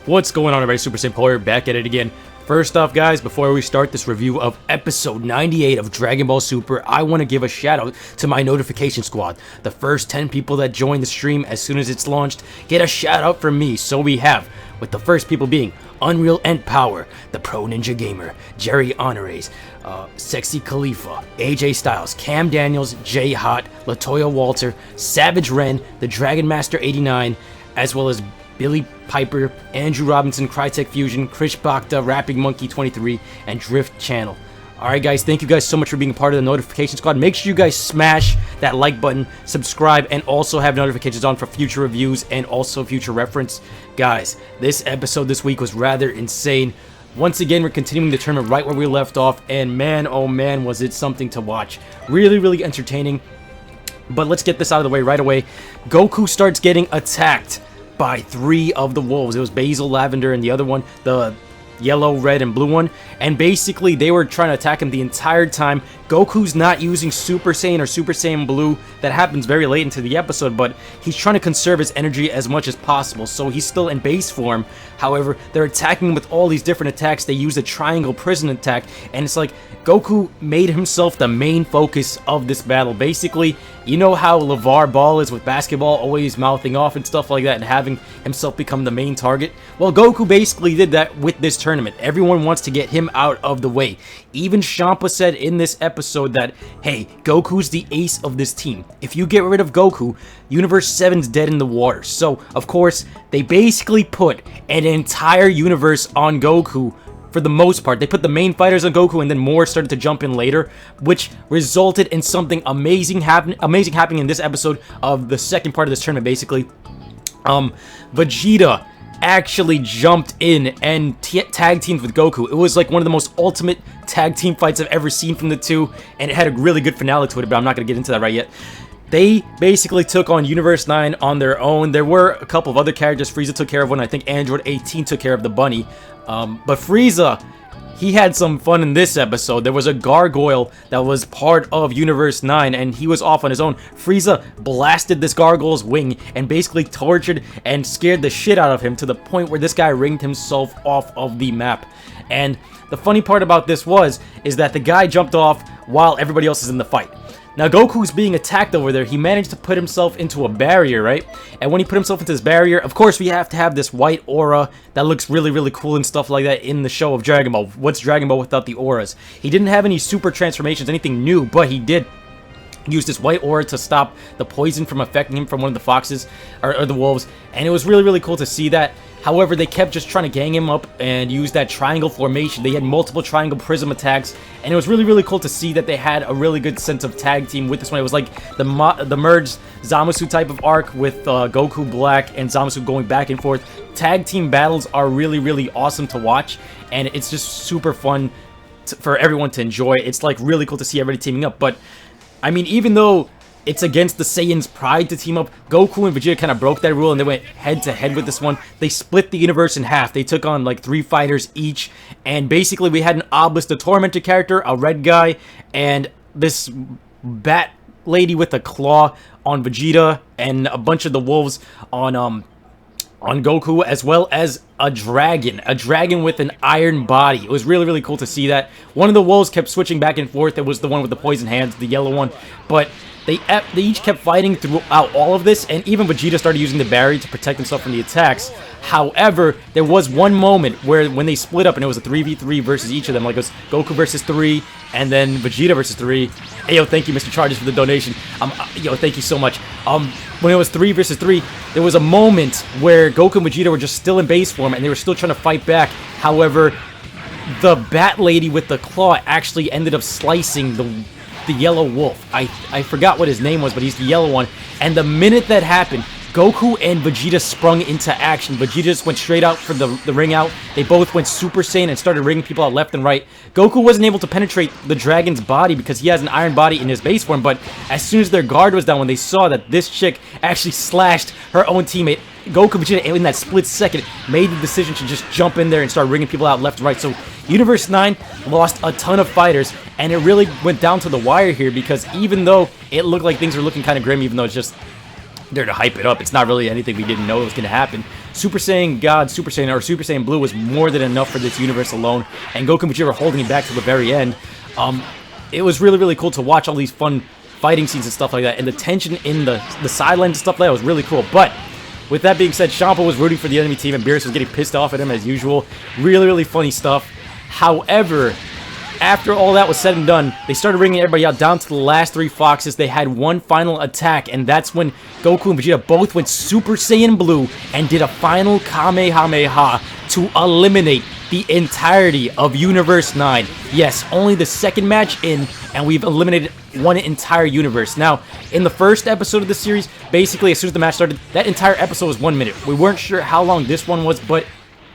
What's going on, everybody? Super Saiyan Paul here, back at it again. First off, guys, before we start this review of episode 98 of Dragon Ball Super, I want to give a shout out to my notification squad. The first 10 people that join the stream as soon as it's launched get a shout out from me. So we have, with the first people being Unreal End Power, the Pro Ninja Gamer, Jerry Honorays, Sexy Khalifa, AJ Styles, Cam Daniels, Jay Hot, Latoya Walter, Savage Ren, the Dragon Master 89, as well as Billy Piper, Andrew Robinson, Crytek Fusion, Krish Bhakta, Rapping Monkey 23, and Drift Channel. Alright guys, thank you guys so much for being a part of the notification squad. Make sure you guys smash that like button, subscribe, and also have notifications on for future reviews and also future reference. Guys, this episode this week was rather insane. Once again, we're continuing the tournament right where we left off, and man, oh man, was it something to watch. Really entertaining. But let's get this out of the way right away. Goku starts getting attacked by 3 of the wolves. It was Basil, Lavender, and the other one, the yellow, red, and blue one. And basically, they were trying to attack him the entire time. Goku's not using Super Saiyan or Super Saiyan Blue. That happens very late into the episode, but he's trying to conserve his energy as much as possible, so he's still in base form. However, they're attacking him with all these different attacks. They use a triangle prison attack, and it's like Goku made himself the main focus of this battle. Basically, you know how LeVar Ball is with basketball, always mouthing off and stuff like that, and having himself become the main target? Well, Goku basically did that with this tournament. Everyone wants to get him out of the way. Even Champa said in this episode that, hey, Goku's the ace of this team. If you get rid of Goku, Universe 7's dead in the water. So, of course, they basically put an entire universe on Goku. For the most part, they put the main fighters on Goku, and then more started to jump in later, which resulted in something amazing happening in this episode of the second part of this tournament. Basically, Vegeta actually jumped in and tag teamed with Goku. It was like one of the most ultimate tag team fights I've ever seen from the two, and it had a really good finale to it, but I'm not going to get into that right yet. They basically took on Universe 9 on their own. There were a couple of other characters. Frieza took care of one. I think Android 18 took care of the bunny. But Frieza, he had some fun in this episode. There was a gargoyle that was part of Universe 9, and he was off on his own. Frieza blasted this gargoyle's wing and basically tortured and scared the shit out of him to the point where this guy ringed himself off of the map. And the funny part about this is that the guy jumped off while everybody else is in the fight. Now, Goku's being attacked over there. He managed to put himself into a barrier, right? And when he put himself into this barrier, of course, we have to have this white aura that looks really cool and stuff like that in the show of Dragon Ball. What's Dragon Ball without the auras? He didn't have any super transformations, anything new, but he did use this white aura to stop the poison from affecting him from one of the foxes, or the wolves. And it was really cool to see that. However, they kept just trying to gang him up and use that triangle formation. They had multiple triangle prism attacks, and it was really cool to see that they had a really good sense of tag team with this one. It was like the merged Zamasu type of arc with Goku Black and Zamasu going back and forth. Tag team battles are really awesome to watch, and it's just super fun for everyone to enjoy. It's like really cool to see everybody teaming up, but I mean, even though it's against the Saiyans' pride to team up, Goku and Vegeta kind of broke that rule and they went head-to-head with this one. They split the universe in half. They took on like 3 fighters each, and basically we had an Obelisk the Tormentor character, a red guy, and this bat lady with a claw on Vegeta, and a bunch of the wolves on Goku, as well as a dragon with an iron body. It was really cool to see that. One of the wolves kept switching back and forth. It was the one with the poison hands, the yellow one, but they each kept fighting throughout all of this, and even Vegeta started using the barrier to protect himself from the attacks. However, there was one moment where when they split up and it was a 3v3 versus each of them, like it was Goku versus 3 and then Vegeta versus 3. Hey, yo, thank you, Mr. Charges, for the donation. Yo, thank you so much. When it was 3 versus 3, there was a moment where Goku and Vegeta were just still in base form and they were still trying to fight back. However, the bat lady with the claw actually ended up slicing the yellow wolf. I forgot what his name was, but he's the yellow one. And the minute that happened, Goku and Vegeta sprung into action. Vegeta just went straight out for the ring out. They both went Super Saiyan and started ringing people out left and right. Goku wasn't able to penetrate the dragon's body because he has an iron body in his base form, but as soon as their guard was down, when they saw that this chick actually slashed her own teammate, Goku and Vegeta, in that split second, made the decision to just jump in there and start ringing people out left and right. So Universe 9 lost a ton of fighters, and it really went down to the wire here, because even though it looked like things were looking kind of grim, even though it's just there to hype it up, it's not really anything we didn't know was going to happen. Super Saiyan God, Super Saiyan, or Super Saiyan Blue was more than enough for this universe alone, and Goku and Vegeta were holding it back to the very end. It was really, really cool to watch all these fun fighting scenes and stuff like that, and the tension in the sidelines and stuff like that was really cool. But with that being said, Champa was rooting for the enemy team, and Beerus was getting pissed off at him as usual. Really, really funny stuff. However, after all that was said and done, they started bringing everybody out down to the last 3 Foxes. They had one final attack, and that's when Goku and Vegeta both went Super Saiyan Blue and did a final Kamehameha to eliminate the entirety of Universe 9. Yes, only the second match in, and we've eliminated one entire universe. Now, in the first episode of the series, basically, as soon as the match started, that entire episode was 1 minute. We weren't sure how long this one was, but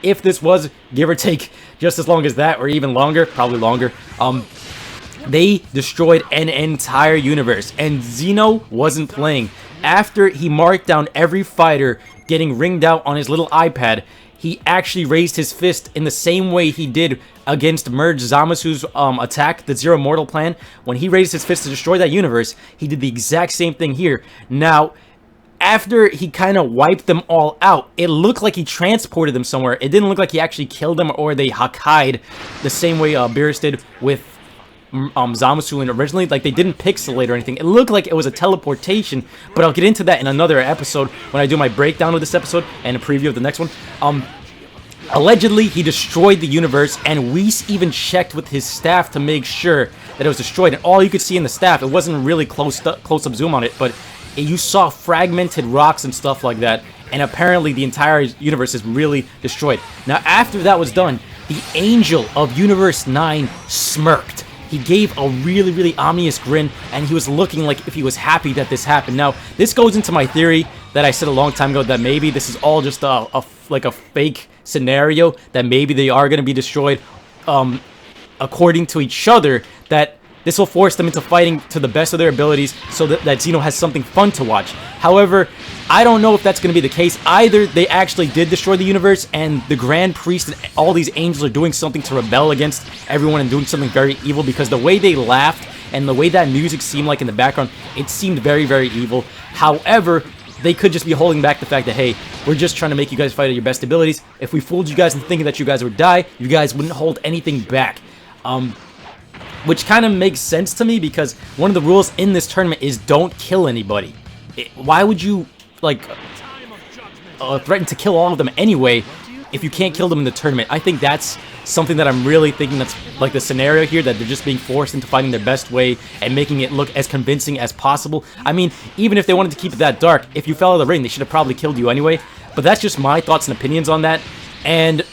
if this was, give or take, just as long as that, or even longer, probably longer, they destroyed an entire universe, and Xeno wasn't playing. After he marked down every fighter getting ringed out on his little iPad, he actually raised his fist in the same way he did against Merge Zamasu's attack, the Zero Mortal plan. When he raised his fist to destroy that universe, he did the exact same thing here. Now, after he kind of wiped them all out, it looked like he transported them somewhere. It didn't look like he actually killed them or they Hakkai'd the same way Beerus did with Zamasu and originally. Like, they didn't pixelate or anything. It looked like it was a teleportation, but I'll get into that in another episode when I do my breakdown of this episode and a preview of the next one. Allegedly, he destroyed the universe, and Whis even checked with his staff to make sure that it was destroyed. And all you could see in the staff, it wasn't really close-up zoom on it, but you saw fragmented rocks and stuff like that, and apparently the entire universe is really destroyed. Now, after that was done, the Angel of Universe 9 smirked. He gave a really, really ominous grin, and he was looking like if he was happy that this happened. Now, this goes into my theory that I said a long time ago, that maybe this is all just a fake scenario, that maybe they are going to be destroyed according to each other, that this will force them into fighting to the best of their abilities so that Xeno has something fun to watch. However, I don't know if that's going to be the case. Either they actually did destroy the universe and the Grand Priest and all these angels are doing something to rebel against everyone and doing something very evil, because the way they laughed and the way that music seemed like in the background, it seemed very, very evil. However, they could just be holding back the fact that, hey, we're just trying to make you guys fight at your best abilities. If we fooled you guys into thinking that you guys would die, you guys wouldn't hold anything back. Which kind of makes sense to me, because one of the rules in this tournament is don't kill anybody. Why would you, like, threaten to kill all of them anyway if you can't kill them in the tournament? I think that's something that I'm really thinking that's like the scenario here, that they're just being forced into fighting their best way and making it look as convincing as possible. I mean, even if they wanted to keep it that dark, if you fell out of the ring, they should have probably killed you anyway. But that's just my thoughts and opinions on that. And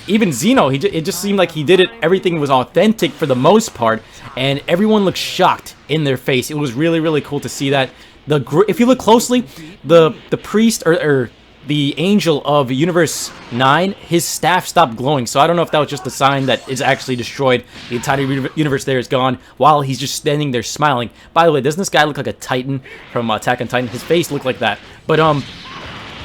even Xeno, it just seemed like he did it. Everything was authentic for the most part, and everyone looked shocked in their face. It was really, really cool to see that. If you look closely, the priest or the Angel of Universe 9, his staff stopped glowing. So I don't know if that was just a sign that it's actually destroyed. The entire universe there is gone, while he's just standing there smiling. By the way, doesn't this guy look like a Titan from Attack on Titan? His face looked like that. But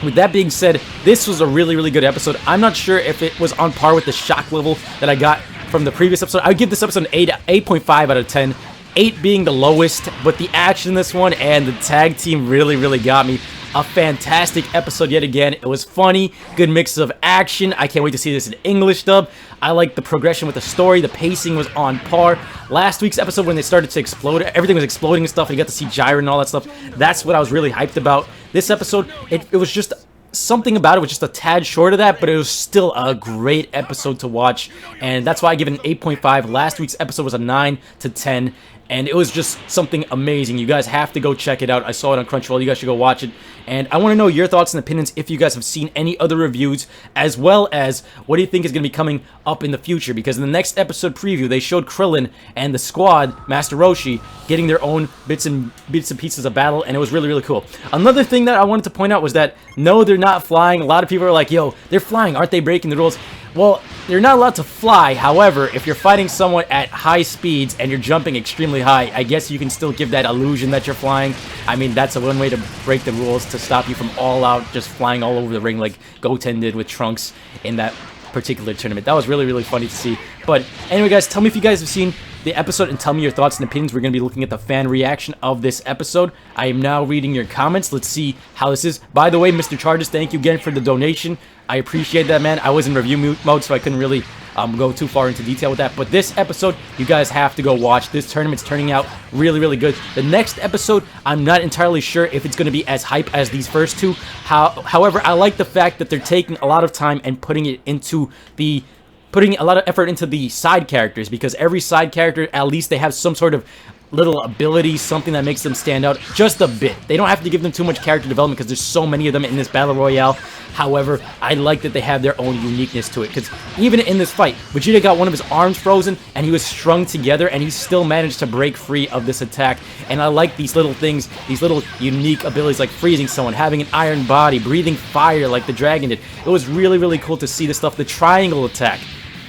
with that being said, this was a really, really good episode. I'm not sure if it was on par with the shock level that I got from the previous episode. I would give this episode an 8.5 out of 10. 8 being the lowest, but the action in this one and the tag team really, really got me. A fantastic episode yet again. It was funny, good mix of action. I can't wait to see this in English dub. I like the progression with the story. The pacing was on par. Last week's episode, when they started to explode, everything was exploding and stuff, and you got to see Jiren and all that stuff. That's what I was really hyped about. This episode, it was just something about it was just a tad short of that, but it was still a great episode to watch, and that's why I give it an 8.5. Last week's episode was a 9 to 10, and it was just something amazing. You guys have to go check it out. I saw it on Crunchyroll. You guys should go watch it. And I want to know your thoughts and opinions if you guys have seen any other reviews, as well as what do you think is going to be coming up in the future. Because in the next episode preview, they showed Krillin and the squad, Master Roshi, getting their own bits and pieces of battle, and it was really, really cool. Another thing that I wanted to point out was that, no, they're not flying. A lot of people are like, yo, they're flying. Aren't they breaking the rules? Well, they're not allowed to fly. However, if you're fighting someone at high speeds and you're jumping extremely high, I guess you can still give that illusion that you're flying. I mean, that's one way to break the rules, to stop you from all out just flying all over the ring like Goten did with Trunks in that particular tournament. That was really, really funny to see. But anyway, guys, tell me if you guys have seen the episode and tell me your thoughts and opinions. We're going to be looking at the fan reaction of this episode. I am now reading your comments. Let's see how this is. By the way, Mr. Charges, thank you again for the donation. I appreciate that, man. I was in review mode, so I couldn't really go too far into detail with that. But this episode, you guys have to go watch. This tournament's turning out really, really good. The next episode, I'm not entirely sure if it's going to be as hype as these first two. However, I like the fact that they're taking a lot of time and putting a lot of effort into the side characters, because every side character, at least they have some sort of little ability, something that makes them stand out just a bit. They don't have to give them too much character development because there's so many of them in this battle royale. However, I like that they have their own uniqueness to it, because even in this fight, Vegeta got one of his arms frozen and he was strung together and he still managed to break free of this attack. And I like these little things, these little unique abilities like freezing someone, having an iron body, breathing fire like the dragon did. It was really, really cool to see this stuff. The triangle attack.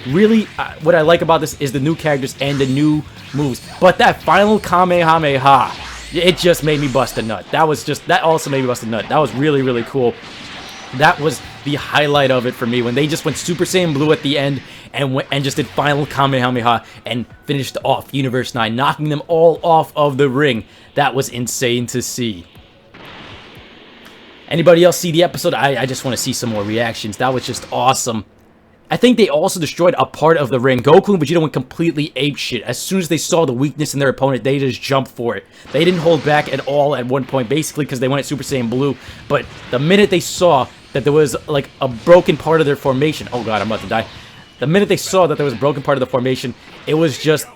Really, what I like about this is the new characters and the new moves. But that final Kamehameha, it just made me bust a nut. That also made me bust a nut. That was really, really cool. That was the highlight of it for me, when they just went Super Saiyan Blue at the end and just did final Kamehameha and finished off Universe 9, knocking them all off of the ring. That was insane to see. Anybody else see the episode? I just want to see some more reactions. That was just awesome. I think they also destroyed a part of the ring. Goku and Vegeta went completely apeshit. As soon as they saw the weakness in their opponent, they just jumped for it. They didn't hold back at all at one point, basically because they went Super Saiyan Blue. But the minute they saw that there was like a broken part of their formation, oh god, I'm about to die. The minute they saw that there was a broken part of the formation, it was just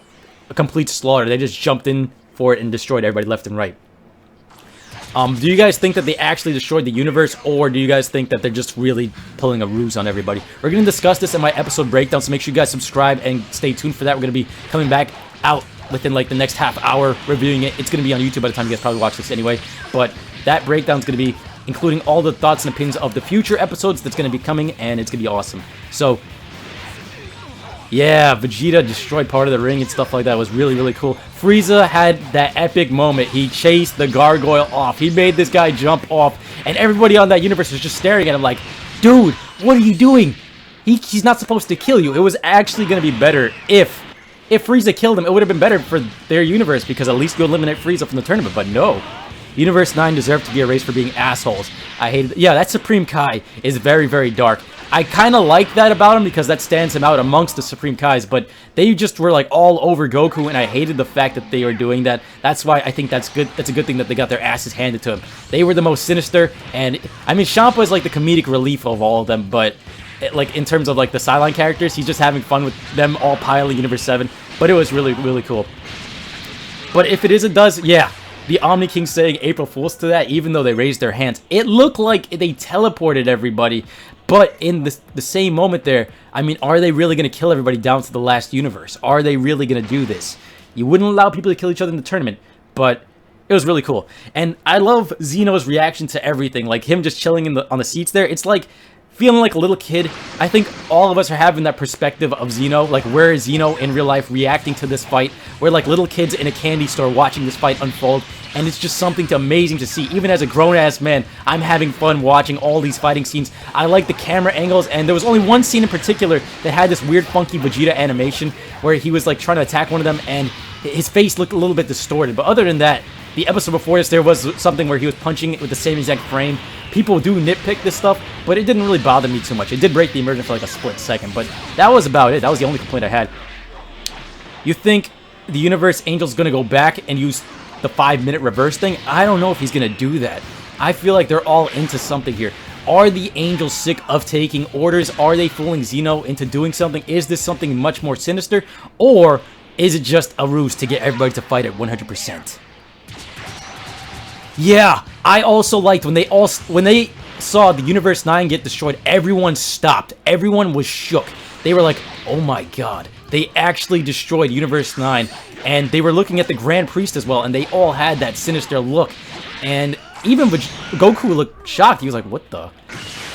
a complete slaughter. They just jumped in for it and destroyed everybody left and right. Do you guys think that they actually destroyed the universe, or do you guys think that they're just really pulling a ruse on everybody? We're going to discuss this in my episode breakdown, so make sure you guys subscribe and stay tuned for that. We're going to be coming back out within like the next half hour reviewing it. It's going to be on YouTube by the time you guys probably watch this anyway, but that breakdown is going to be including all the thoughts and opinions of the future episodes that's going to be coming, and it's going to be awesome. So yeah, Vegeta destroyed part of the ring and stuff like that. It was really, really cool. Frieza had that epic moment. He chased the gargoyle off. He made this guy jump off, and everybody on that universe was just staring at him like, dude, what are you doing? He's not supposed to kill you. It was actually going to be better if Frieza killed him. It would have been better for their universe, because at least you eliminate Frieza from the tournament, but no. Universe 9 deserved to be erased for being assholes. I hated it. Yeah, that Supreme Kai is very, very dark. I kind of like that about him because that stands him out amongst the Supreme Kais, but they just were like all over Goku, and I hated the fact that they were doing that. That's why I think that's good. That's a good thing that they got their asses handed to them. They were the most sinister, and I mean, Champa is like the comedic relief of all of them, but like in terms of like the sideline characters, he's just having fun with them all piling Universe 7, but it was really, really cool. But if it is a does, yeah. The Omni King saying April Fools to that, even though they raised their hands. It looked like they teleported everybody, but in the same moment there, I mean, are they really going to kill everybody down to the last universe? Are they really going to do this? You wouldn't allow people to kill each other in the tournament, but it was really cool. And I love Zeno's reaction to everything, like him just chilling on the seats there. It's like feeling like a little kid. I think all of us are having that perspective of Zeno, like where is Zeno in real life reacting to this fight. We're like little kids in a candy store watching this fight unfold, and it's just something amazing to see. Even as a grown-ass man, I'm having fun watching all these fighting scenes. I like the camera angles, and there was only one scene in particular that had this weird funky Vegeta animation where he was like trying to attack one of them, and his face looked a little bit distorted. But other than that, the episode before this, there was something where he was punching it with the same exact frame. People do nitpick this stuff, but it didn't really bother me too much. It did break the immersion for like a split second, but that was about it. That was the only complaint I had. You think the Universe Angel's going to go back and use the 5-minute reverse thing? I don't know if he's going to do that. I feel like they're all into something here. Are the Angels sick of taking orders? Are they fooling Zeno into doing something? Is this something much more sinister? Or is it just a ruse to get everybody to fight at 100%? Yeah, I also liked when they saw the Universe 9 get destroyed, everyone stopped. Everyone was shook. They were like, oh my god, they actually destroyed Universe 9. And they were looking at the Grand Priest as well, and they all had that sinister look. And even Goku looked shocked. He was like, what the?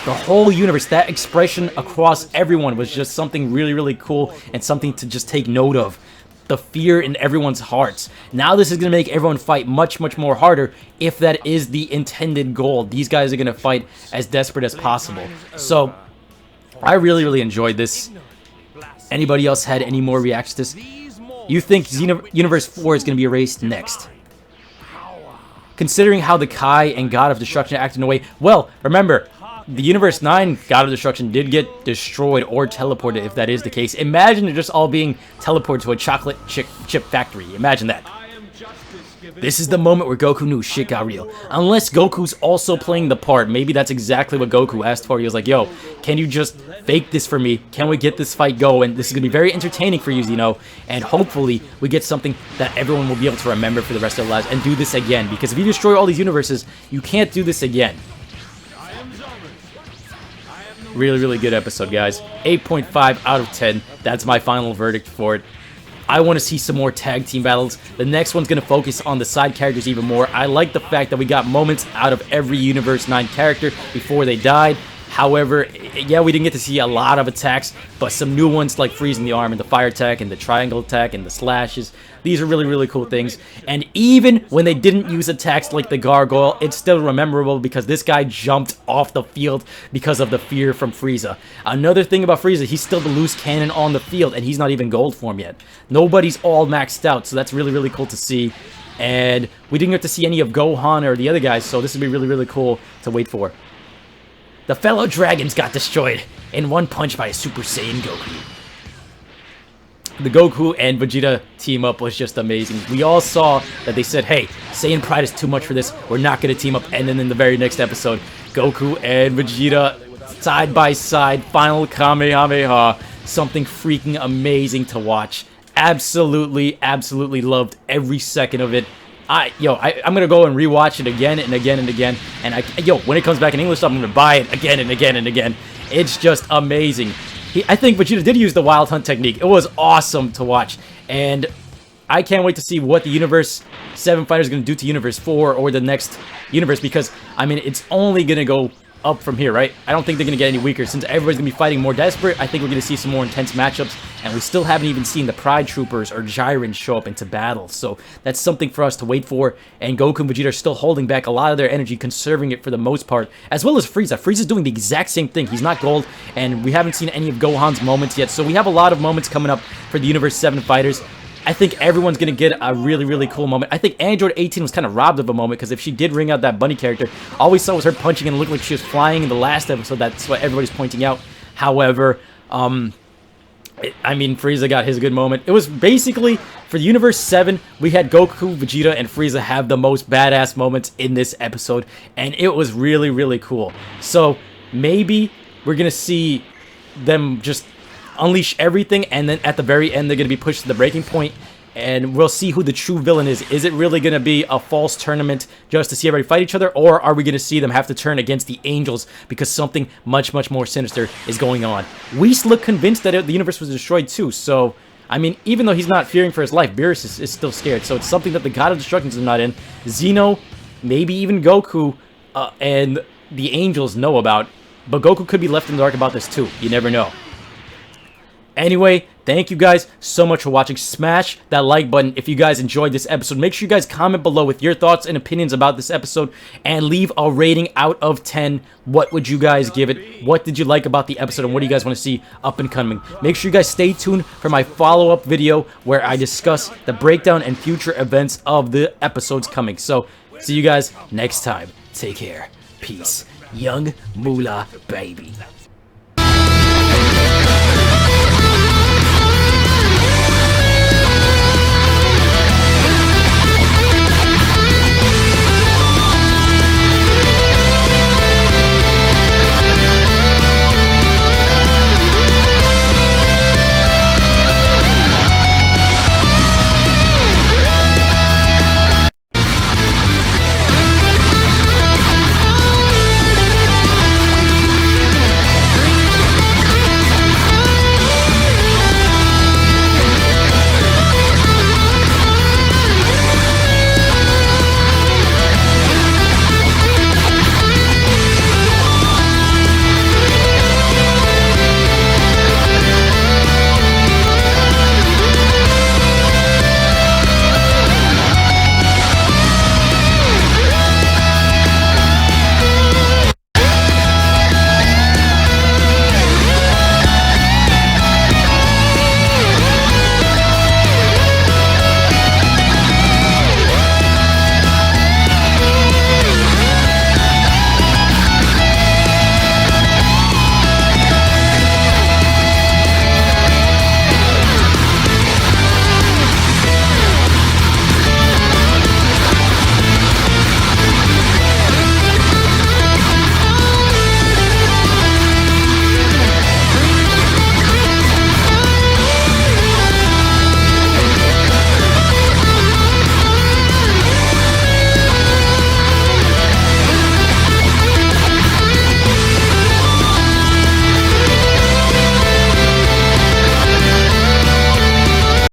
The whole universe, that expression across everyone was just something really, really cool and something to just take note of. The fear in everyone's hearts. Now this is going to make everyone fight much, much more harder if that is the intended goal. These guys are going to fight as desperate as possible. So, I really enjoyed this. Anybody else had any more reactions to this? You think Xenoverse 4 is going to be erased next? Considering how the Kai and God of Destruction acted in a way... Well, remember, the Universe 9 God of Destruction did get destroyed or teleported, if that is the case. Imagine they're just all being teleported to a chocolate chip factory. Imagine that. This is the moment where Goku knew shit got real. Unless Goku's also playing the part. Maybe that's exactly what Goku asked for. He was like, yo, can you just fake this for me? Can we get this fight going? This is going to be very entertaining for you, Xeno. And hopefully we get something that everyone will be able to remember for the rest of their lives and do this again. Because if you destroy all these universes, you can't do this again. Really good episode, guys. 8.5 out of 10. That's my final verdict for it. I want to see some more tag team battles. The next one's going to focus on the side characters even more. I like the fact that we got moments out of every Universe 9 character before they died. However, yeah, we didn't get to see a lot of attacks, but some new ones like freezing the arm and the fire attack and the triangle attack and the slashes. These are really cool things. And even when they didn't use attacks like the gargoyle, it's still memorable because this guy jumped off the field because of the fear from Frieza. Another thing about Frieza, he's still the loose cannon on the field, and he's not even gold form yet. Nobody's all maxed out, so that's really cool to see. And we didn't get to see any of Gohan or the other guys, so this would be really cool to wait for. The fellow dragons got destroyed in one punch by a Super Saiyan Goku. The Goku and Vegeta team up was just amazing. We all saw that they said, hey, Saiyan Pride is too much for this. We're not going to team up. And then in the very next episode, Goku and Vegeta side by side, final Kamehameha. Something freaking amazing to watch. Absolutely loved every second of it. I'm gonna go and rewatch it again and again and again. And when it comes back in English, I'm gonna buy it again and again and again. It's just amazing. I think Vegeta did use the Wild Hunt technique. It was awesome to watch, and I can't wait to see what the Universe 7 fighter is gonna do to Universe 4 or the next universe, because I mean it's only gonna go up from here, right? I don't think they're gonna get any weaker since everybody's gonna be fighting more desperate. I think we're gonna see some more intense matchups, and we still haven't even seen the Pride Troopers or Jiren show up into battle, so that's something for us to wait for. And Goku and Vegeta are still holding back a lot of their energy, conserving it for the most part, as well as Frieza. Frieza's doing the exact same thing. He's not gold, and we haven't seen any of Gohan's moments yet, so we have a lot of moments coming up for the Universe 7 fighters. I think everyone's going to get a really cool moment. I think Android 18 was kind of robbed of a moment, because if she did ring out that bunny character, all we saw was her punching and it looked like she was flying in the last episode. That's what everybody's pointing out. However, I mean, Frieza got his good moment. It was basically, for the Universe 7, we had Goku, Vegeta, and Frieza have the most badass moments in this episode, and it was really cool. So, maybe we're going to see them just unleash everything, and then at the very end they're going to be pushed to the breaking point, and we'll see who the true villain is. Is it really going to be a false tournament just to see everybody fight each other, or are we going to see them have to turn against the angels because something much more sinister is going on? Whis looked convinced that the universe was destroyed too, so I mean, even though he's not fearing for his life, Beerus is still scared, so it's something that the God of Destruction is not in. Xeno, maybe even Goku, and the angels know about, but Goku could be left in the dark about this too. You never know. Anyway, thank you guys so much for watching. Smash that like button if you guys enjoyed this episode. Make sure you guys comment below with your thoughts and opinions about this episode, and leave a rating out of 10. What would you guys give it? What did you like about the episode, and what do you guys want to see up and coming? Make sure you guys stay tuned for my follow-up video where I discuss the breakdown and future events of the episodes coming. So, see you guys next time. Take care. Peace. Young Moolah, baby.